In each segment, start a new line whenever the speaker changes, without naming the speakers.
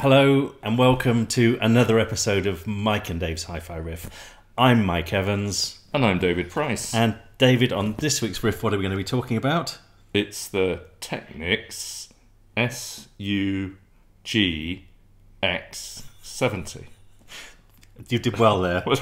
Hello and welcome to another episode of Mike and Dave's Hi-Fi Riff. I'm Mike Evans.
And I'm David Price.
And David, on this week's riff, what are we going to be talking about?
It's the Technics SU-GX70.
You did well there.
Well,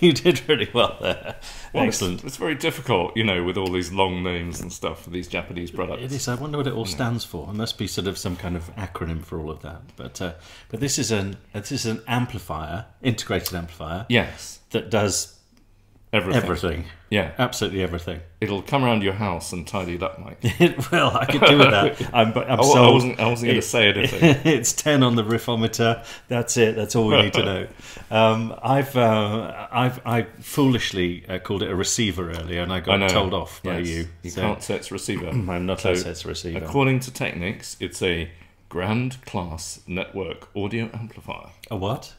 you did really well there.
Well,
Excellent.
It's very difficult, you know, with all these long names and stuff for these Japanese products.
It is. I wonder what it all stands for. It must be sort of some kind of acronym for all of that. But this is an amplifier, integrated amplifier.
Yes.
That does everything.
Yeah.
Absolutely everything.
It'll come around your house and tidy it up, Mike.
Well, I could do with that. I'm sold.
I wasn't going to say anything.
It's 10 on the riffometer. That's it. That's all we need to know. I foolishly called it a receiver earlier, and I got told off by you.
You can't say it's a receiver.
I'm not allowed to say it's a receiver.
According to Technics, it's a grand class network audio amplifier.
A what?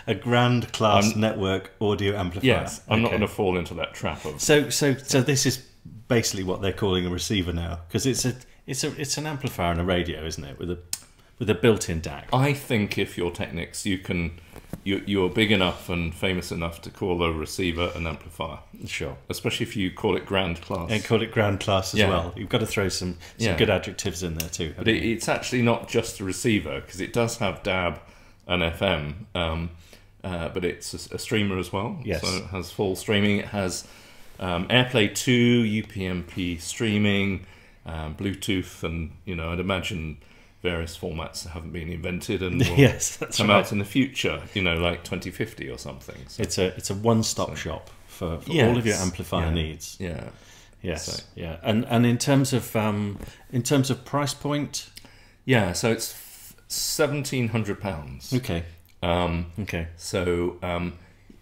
A grand class network audio amplifier.
Yes, I'm not going to fall into that trap of.
So this is basically what they're calling a receiver now, because it's an amplifier and a radio, isn't it, with a built-in DAC.
I think if you're Technics, you're big enough and famous enough to call a receiver an amplifier.
Sure.
Especially if you call it grand class.
And call it grand class as well. You've got to throw some good adjectives in there too.
But it's actually not just a receiver, because it does have DAB and FM, but it's a streamer as well.
Yes.
So it has full streaming. It has AirPlay 2, UPnP streaming, Bluetooth, and I'd imagine various formats that haven't been invented and will come out in the future. Like 2050 or something. So
it's a one-stop shop for all of your amplifier needs.
Yeah.
Yes.
So.
Yeah. And in terms of price point.
Yeah. So it's £1,700.
Okay.
Okay. So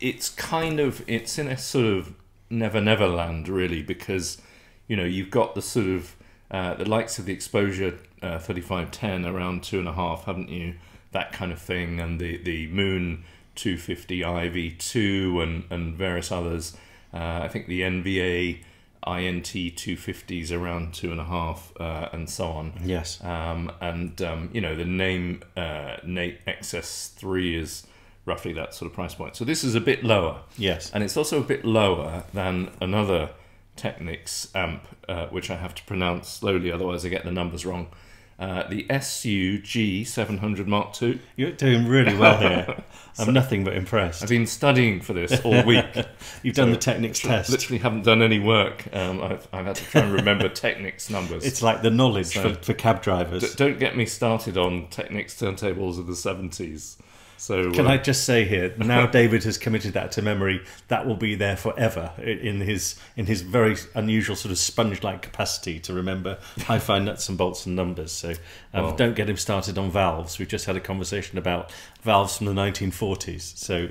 it's in a sort of never land really, because you've got the sort of the likes of the Exposure 3510 around 2.5, haven't you? That kind of thing, and the Moon 250 IV2 and various others. I think the NVA INT 250s around 2.5 and so on.
Yes.
The name Nate XS3 is roughly that sort of price point. So this is a bit lower.
Yes.
And it's also a bit lower than another Technics amp, which I have to pronounce slowly, otherwise I get the numbers wrong. The SU-G700 Mk2.
You're doing really well here. I'm nothing but impressed.
I've been studying for this all week.
You've done the Technics test.
Literally haven't done any work. I've had to try and remember Technics numbers.
It's like the knowledge for cab drivers.
Don't get me started on Technics turntables of the 70s. So
can I just say here, now David has committed that to memory, that will be there forever in his very unusual sort of sponge-like capacity to remember hi-fi nuts and bolts and numbers. So don't get him started on valves. We've just had a conversation about valves from the 1940s. So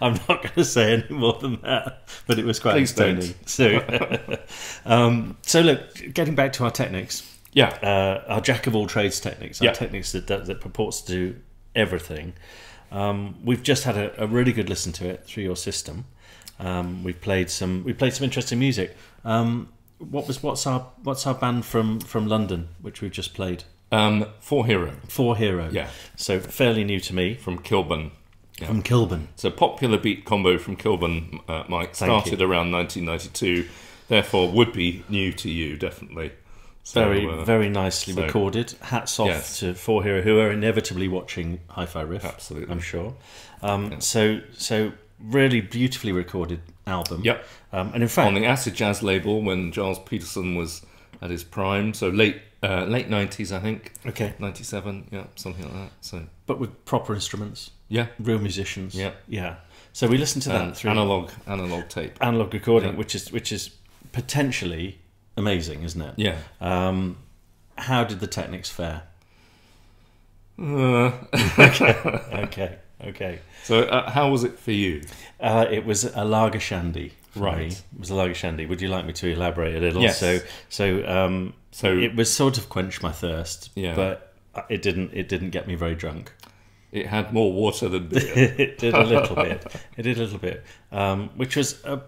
I'm not going to say any more than that, but it was quite entertaining. So, so look, getting back to our Technics.
Yeah.
Our jack of all trades Technics. Our Technics that purports to do everything. We've just had a really good listen to it through your system. We've played some interesting music. What's our band from London which we've just played?
For Hero.
For Hero.
Yeah.
So fairly new to me.
From Kilburn. Yeah.
From Kilburn.
So popular beat combo from Kilburn, Mike. Started around 1992. Therefore would be new to you, definitely. So,
very nicely recorded. Hats off to For Hero, who are inevitably watching Hi-Fi Riff.
Absolutely,
I'm sure. So really beautifully recorded album.
Yep.
And in fact,
on the Acid Jazz label when Giles Peterson was at his prime, so late 90s, I think.
Okay.
97, something like that. So,
but with proper instruments.
Yeah.
Real musicians.
Yeah.
Yeah. So we listened to that through
analog tape,
analog recording, which is potentially amazing, isn't it?
Yeah.
How did the Technics fare? Okay.
So how was it for you?
It was a lager shandy.
Right.
It was a lager shandy. Would you like me to elaborate a little?
Yes.
So it was sort of quenched my thirst, but it didn't get me very drunk.
It had more water than beer.
It did a little bit. Which was a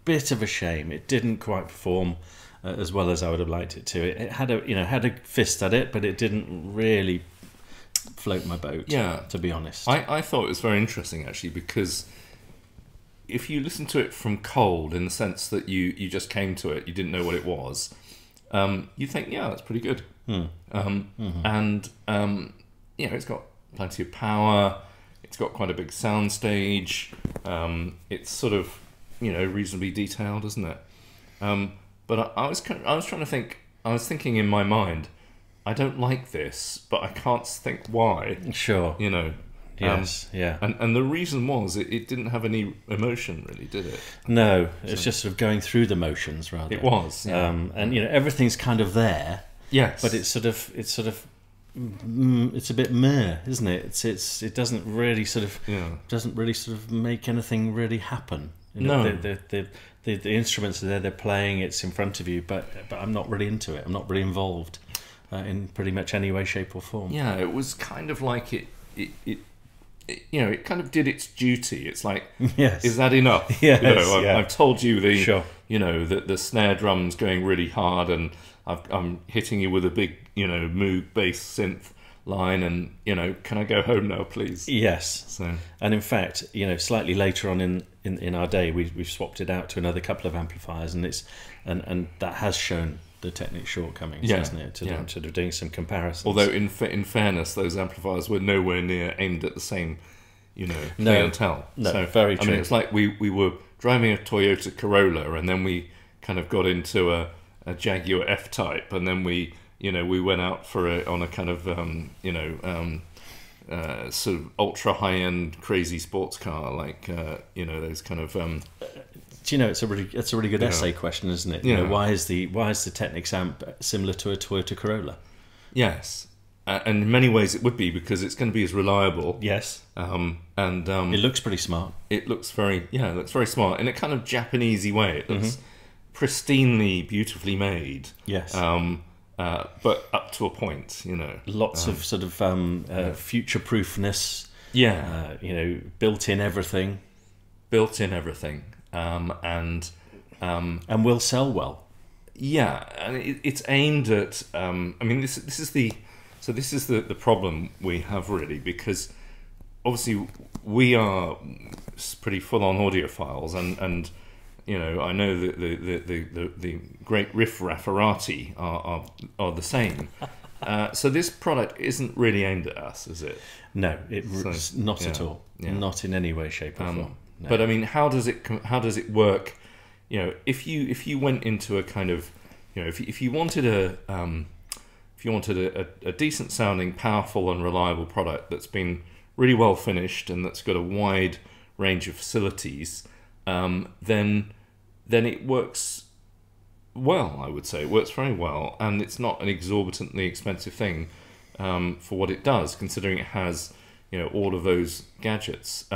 bit of a shame. It didn't quite perform as well as I would have liked it to. It had a fist at it, but it didn't really float my boat.
Yeah,
to be honest,
I thought it was very interesting actually, because if you listen to it from cold, in the sense that you just came to it, you didn't know what it was, you think, yeah, that's pretty good. And it's got plenty of power. It's got quite a big sound stage. It's sort of, reasonably detailed, isn't it? But I was trying to think. I was thinking in my mind, I don't like this, but I can't think why.
Sure. Yes. Yeah.
And the reason was it didn't have any emotion, really, did it?
No, it's just sort of going through the motions, rather.
It was. Yeah.
And everything's kind of there.
Yes.
But it's a bit meh, isn't it? It doesn't really sort of make anything really happen.
No.
The instruments are there, they're playing, it's in front of you, but I'm not really into it. I'm not really involved in pretty much any way, shape, or form.
Yeah, it was kind of like it kind of did its duty. It's like,
yes,
is that enough?
Yes,
I've told you
sure.
that the snare drum's going really hard, and I'm hitting you with a big, Moog bass synth line, and can I go home now, please?
Yes.
So,
and in fact, slightly later on in our day, we've swapped it out to another couple of amplifiers, and that has shown the Technics shortcomings, hasn't it? To doing some comparisons.
Although in fairness, those amplifiers were nowhere near aimed at the same, clientele.
No,
so,
very true.
I mean, it's like we were driving a Toyota Corolla, and then we kind of got into a Jaguar F-Type, and then we went out on a kind of sort of ultra high-end crazy sports car, like those kind of.
It's a really good essay question, isn't it?
Yeah.
Why is the Technics amp similar to a Toyota Corolla?
Yes, and in many ways it would be, because it's going to be as reliable.
Yes,
and
it looks pretty smart.
It looks very smart in a kind of Japanesey way. It looks pristinely, beautifully made.
Yes.
But up to a point,
Lots of sort of future-proofness.
Yeah.
Built-in everything.
And
will sell well.
Yeah, and it's aimed at. This is the problem we have, really, because obviously we are pretty full-on audiophiles, and I know that the great riff rafferati are the same. So this product isn't really aimed at us, is it?
No, not at all.
Yeah.
Not in any way, shape, or form. No.
But I mean, how does it work? If you went into a kind of, if you wanted a decent sounding, powerful and reliable product that's been really well finished and that's got a wide range of facilities, then it works well. I would say it works very well, and it's not an exorbitantly expensive thing for what it does, considering it has all of those gadgets.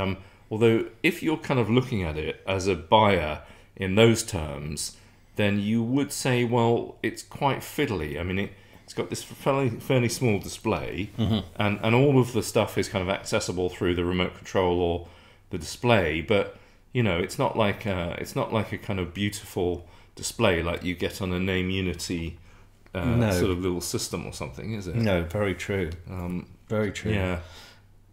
Although, if you're kind of looking at it as a buyer in those terms, then you would say, well, it's quite fiddly. I mean, it's got this fairly small display, and all of the stuff is kind of accessible through the remote control or the display. But it's not like a kind of beautiful display like you get on a Name Unity sort of little system or something, is it? No,
very true. Very true.
Yeah.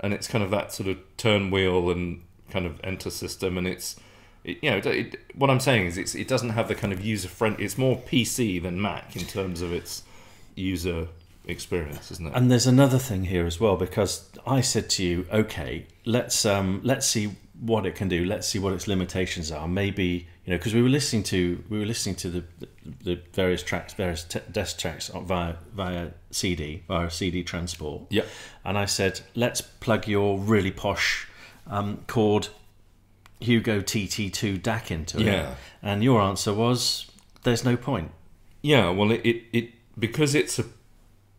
And it's kind of that sort of turn wheel and kind of enter system, and what I'm saying is it doesn't have the kind of user friend. It's more PC than Mac in terms of its user experience, isn't it?
And there's another thing here as well, because I said to you, okay, let's see what it can do. Let's see what its limitations are. Maybe because we were listening to the various tracks, desk tracks via CD transport.
Yeah.
And I said, let's plug your really posh Chord Hugo TT2 DAC into it.
Yeah.
And your answer was, there's no point.
Yeah. Well, it because it's a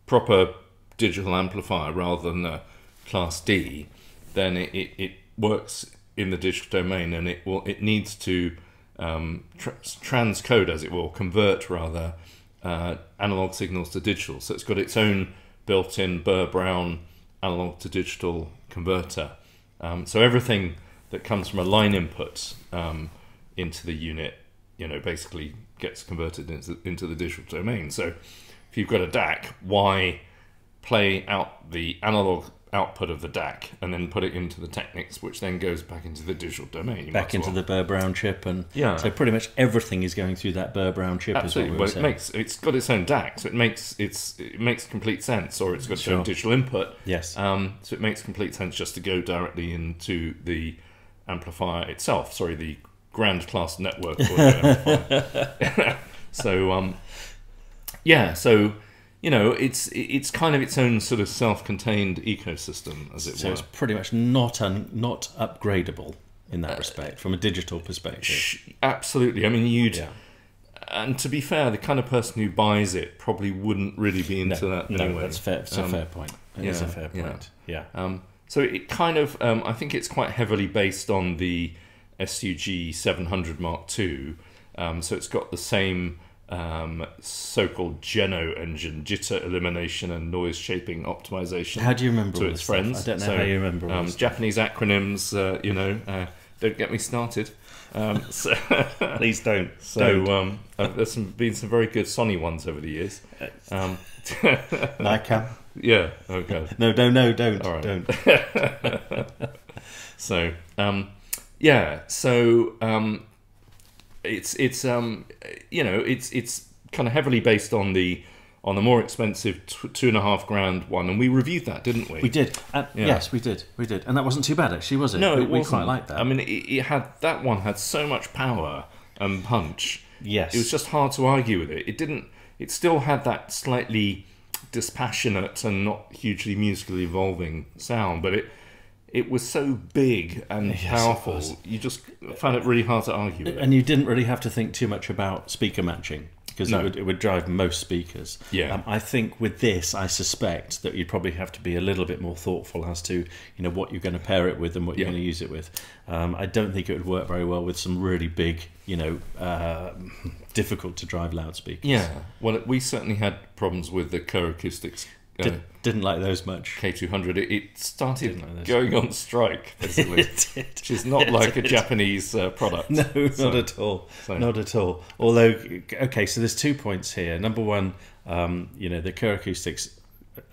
proper digital amplifier rather than a Class D, then it works in the digital domain, and it needs to transcode, as it will, convert rather, analog signals to digital. So it's got its own built-in Burr-Brown analog to digital converter. So everything that comes from a line input into the unit, basically gets converted into the digital domain. So if you've got a DAC, why play out the analog output of the DAC and then put it into the Technics, which then goes back into the digital domain,
back into the Burr-Brown chip, and so pretty much everything is going through that Burr-Brown chip.
Absolutely.
Is what
well, it's got its own DAC, so it makes complete sense, or it's got its own digital input.
Yes.
So it makes complete sense just to go directly into the amplifier itself. Sorry, the Grand Class Network amplifier. So so. You know, it's kind of its own sort of self-contained ecosystem, as it were.
So it's pretty much not upgradable in that respect, from a digital perspective.
Absolutely. I mean, and to be fair, the kind of person who buys it probably wouldn't really be into that anyway.
No, that's fair. It's a fair point. It's a fair point. Yeah.
So it kind of, I think it's quite heavily based on the SU-G700 Mk2. So it's got the same so-called Geno engine, jitter elimination and noise shaping optimization.
How do you remember
to
all
its
this
friends?
Stuff? I don't know how you remember all this
Japanese acronyms. Don't get me started.
Please don't.
So there's been some very good Sony ones over the years.
Nikon.
Yeah. Okay.
No, don't.
All right.
Don't.
So it's kind of heavily based on the more expensive $2,500 one, and we reviewed that, didn't we?
We did. Yes, we did, and that wasn't too bad actually, was it?
No,
we quite liked that.
I mean, that one had so much power and punch.
Yes,
it was just hard to argue with it. It still had that slightly dispassionate and not hugely musically evolving sound, but it was so big and powerful, you just found it really hard to argue with it.
And you didn't really have to think too much about speaker matching, because it would drive most speakers.
Yeah.
I think with this, I suspect that you'd probably have to be a little bit more thoughtful as to what you're going to pair it with and what you're going to use it with. I don't think it would work very well with some really big, difficult to drive loudspeakers.
Yeah. Well, we certainly had problems with the co-acoustics.
Didn't like those much.
K200. It started going on strike, basically.
It did.
Which is not like a Japanese product.
No, not at all. Not at all. Although, okay, so there's 2 points here. Number one, the co-acoustics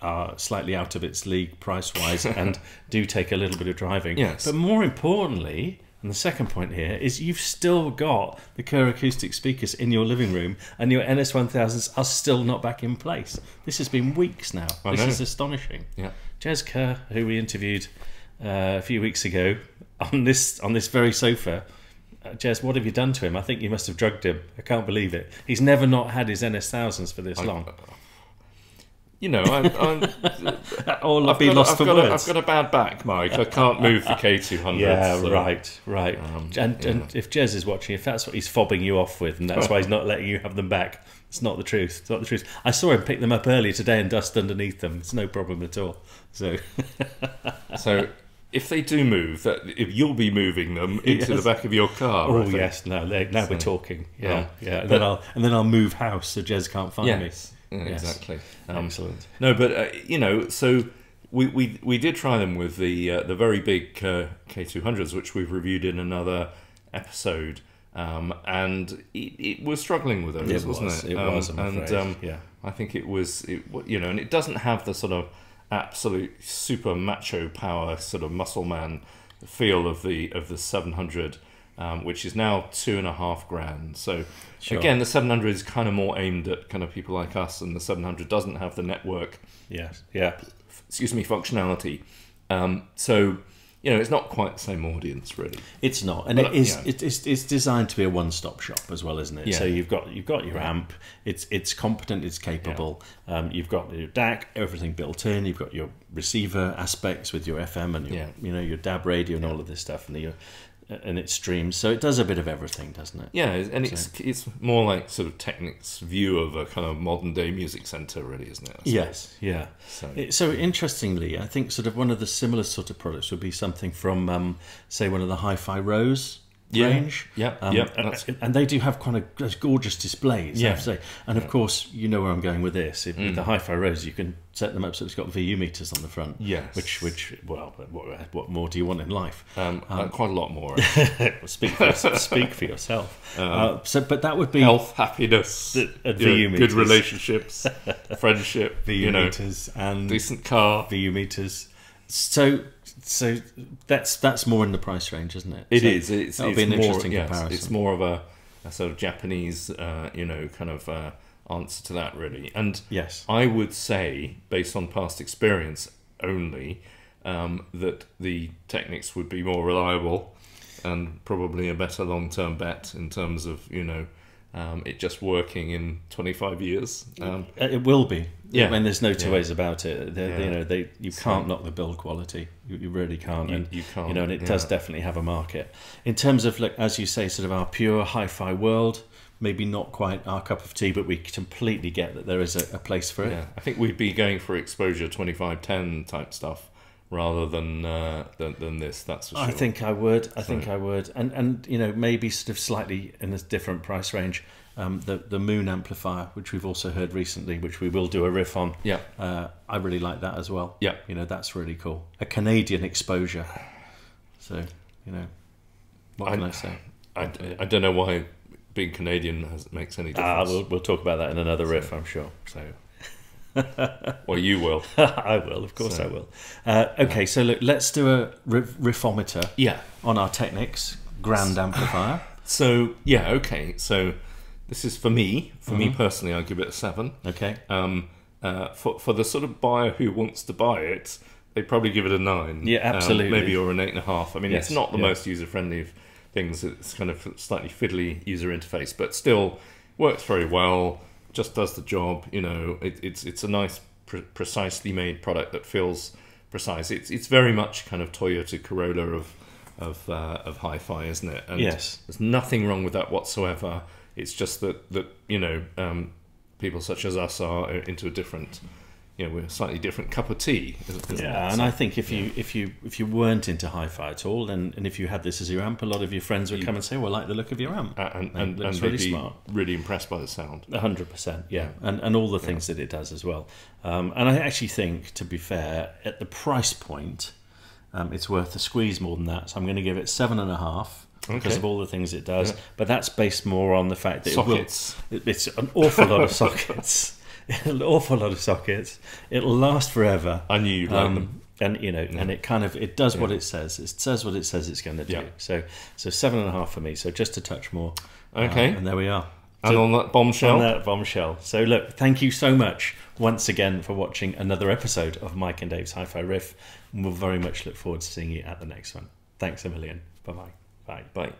are slightly out of its league price-wise and do take a little bit of driving.
Yes.
But more importantly, and the second point here is you've still got the co-acoustic speakers in your living room, and your NS1000s are still not back in place. This has been weeks now. This is astonishing.
Yeah.
Jez Kerr, who we interviewed a few weeks ago on this very sofa, Jez, what have you done to him? I think you must have drugged him. I can't believe it. He's never not had his NS1000s for this long.
I've got a bad back, Mike. I can't move the K200.
Yeah,
so.
Right. And if Jez is watching, if that's what he's fobbing you off with, and that's why he's not letting you have them back, it's not the truth. It's not the truth. I saw him pick them up earlier today and dust underneath them. It's no problem at all. So if they do move, if you'll be moving them into the back of your car. Oh yes, now we're talking. Yeah. And then I'll move house so Jez can't find me.
Yeah, exactly.
Excellent.
No, but so we did try them with the very big K200s, which we've reviewed in another episode, and it was struggling with those, wasn't it?
It was, I'm afraid.
I think it was, and it doesn't have the sort of absolute super macho power sort of muscle man feel of the 700. Which is now $2,500. So again, the 700 is kind of more aimed at kind of people like us, and the 700 doesn't have the network. Functionality. So it's not quite the same audience really.
It's not, and it's designed to be a one-stop shop as well, isn't it?
Yeah.
So you've got your amp. It's competent. It's capable.
Yeah.
You've got your DAC, everything built in. You've got your receiver aspects with your FM and your your DAB radio and all of this stuff, and it streams, so it does a bit of everything, doesn't it?
Yeah, and it's more like sort of Technics' view of a kind of modern day music centre, really, isn't it?
Yes, yeah. So interestingly, I think sort of one of the similar sort of products would be something from, say, one of the Hi-Fi Rows range.
Yeah,
and they do have quite those gorgeous displays, I have to say. And of course, you know where I'm going with this. With the Hi-Fi Riffs, you can set them up so it's got VU meters on the front.
Yes.
Which well, what more do you want in life?
Quite a lot more.
Speak for yourself. But that would be
health, happiness,
VU meters,
good relationships, friendship,
VU meters, and
decent car,
VU meters. So that's more in the price range, isn't it?
It is.
That'll be an interesting comparison.
It's more of a sort of Japanese, kind of answer to that, really. And
yes,
I would say, based on past experience only, that the Technics would be more reliable and probably a better long-term bet in terms of it just working in 25 years.
It will be.
Yeah.
I mean, there's no two ways about it. You can't knock the build quality. You really can't.
You can't.
And it does definitely have a market. In terms of, as you say, sort of our pure hi-fi world, maybe not quite our cup of tea, but we completely get that there is a place for it.
Yeah. I think we'd be going for exposure 2510 type stuff rather than this. That's for sure.
I think I would. And maybe sort of slightly in a different price range. The Moon amplifier, which we've also heard recently, which we will do a riff on.
Yeah,
I really like that as well.
Yeah,
that's really cool. A Canadian exposure. So what can I say?
I don't know why being Canadian makes any difference.
We'll talk about that in another riff, I'm sure. So.
Well, you will.
I will, of course I will. Okay, so look, let's do a riffometer on our Technics Grand Amplifier.
So, okay. So this is for me. For me personally, I'll give it a 7.
Okay.
For the sort of buyer who wants to buy it, they probably give it a 9.
Yeah, absolutely.
Maybe or an 8.5. I mean, it's not the most user-friendly of things. It's kind of slightly fiddly user interface, but still works very well. Just does the job. It's a nice, precisely made product that feels precise. It's very much kind of Toyota Corolla of hi-fi, isn't it? And
yes,
there's nothing wrong with that whatsoever. It's just that people such as us are into a different, we're a slightly different cup of tea.
And I think if you weren't into hi-fi at all, and if you had this as your amp, a lot of your friends would come and say, "Well, I like the look of your amp,"
and
looks
really
really smart,
really impressed by the sound.
100%, and all the things that it does as well. And I actually think, to be fair, at the price point, it's worth a squeeze more than that. So I'm going to give it 7.5. Because of all the things it does, but that's based more on the fact that it's an awful lot of sockets. An awful lot of sockets. It'll last forever.
I knew you'd like them.
And and it does what it says. It says what it says it's going to do. So 7.5 for me. So just a touch more.
Okay.
And there we are.
And on that
bombshell. So look, thank you so much once again for watching another episode of Mike and Dave's Hi-Fi Riff. And we'll very much look forward to seeing you at the next one. Thanks a million. Bye-bye. Bye.
Bye.